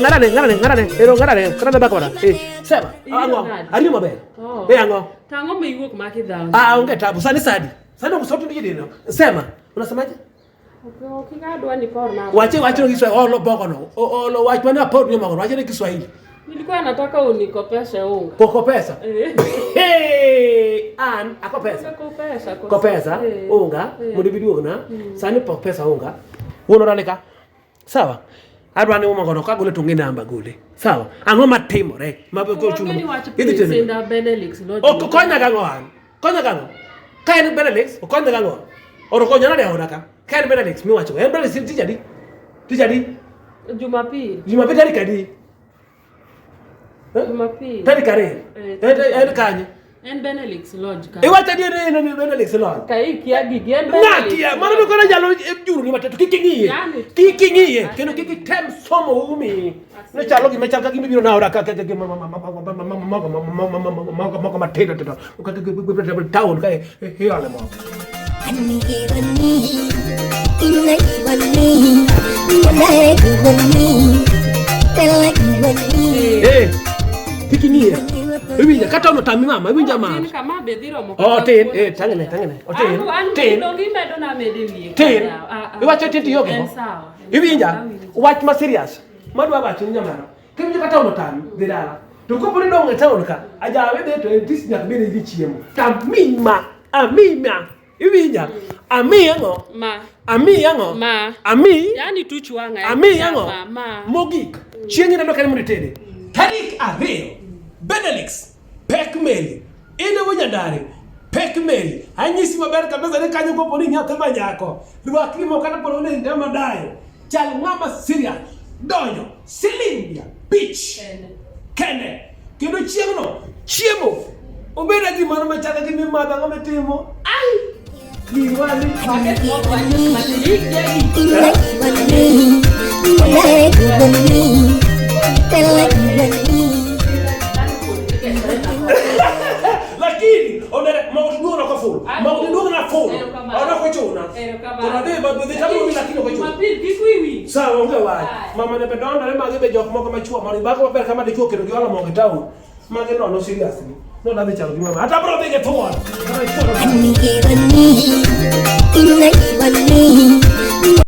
Ngarane. Ero ngarane. Kana bakora. Sema. Ango. Ari maber. Ango. Tango meiwuok makidhao. Onge tabu. Sani. Sani msoto ndijidino. Sema. Unasemaje? Kingadwa ni porna. Wache ni Kiswahili. Olo bokono. Olo wache ni apod ni magono. Wache ni Kiswahili. Nilikuwa nataka unikopeshe unga. Kokopesa. An akopesa. Kopesa. Unga. Mudibidu na. Sani pesa unga. Unoraleka. Sawa. Adwani umagono kagole tungine amba gule. Sawa. Ango matimore. Mabego chuno. Idi tena Benelix. Konya gango an. Konya gango. Kain Benelix. Konya gango. Oro konya na de horaka. Kain Benelix mi wacho. Benelix tijadi. Jumapili tari kadi. Jumapili. Tari kare. Kanye. En Benelix Lodge ka. Iwacha di en Benelix Lodge. Kai kia gigien Benelix. Nakia, mano ko na jalo juru ni matatu kikingie. Kikingie. Keno kikitem somo umi. Na chalo gi machaka gi biro na ora ka mako matenda tata. Ka town ka he ale mo. Ani kikingie. Ibinja kata ono tami mama ibinja mama. Tin kama bedhiro moko. Tin tangene. Tin. Medo na medelie. Tin. Iwacho tin yoke. Ibinja wach ma serious. Madwa wacho ni nyamara. Kinjo kata ono tami didala. To ko poni dong eta ono ka. Ajawe de to dis nyak bene gi chiemo. Tamima. Amima. Ibinja. Ami yango. Ami yango. Ami. Yani tuchwanga. Ami yango. Mogik. Chiengi na dokani munitede. Tarik Areo. Benelix, Pekmeli, ina wanyandari, Pekmeli, anyisi maber kabisa ne kanyo ko poni nyaka manyako. Rwakni mo kana poni ne ndama dayo. Chal ngama Syria, donyo, Silimbia, Beach. Kene. Kendo chiemo. Obeda gi mano machaka gi mimadha ngame timo. Ai. Liwali paket mo wani malik Lakini onere mauduona kwa full. Mauduona full. Ona kwa chuna. Kuna beba bebe tabu bila kilo kwa chuna. Mapil kikwiwi. Sawa onge wae. Mama ne bedonda le mage jok moko machua mari bako ber kama dikio kero giolo mo gitau. Mage no seriously. No la de chalo gi mama. Ata bro bege tuwa. Ani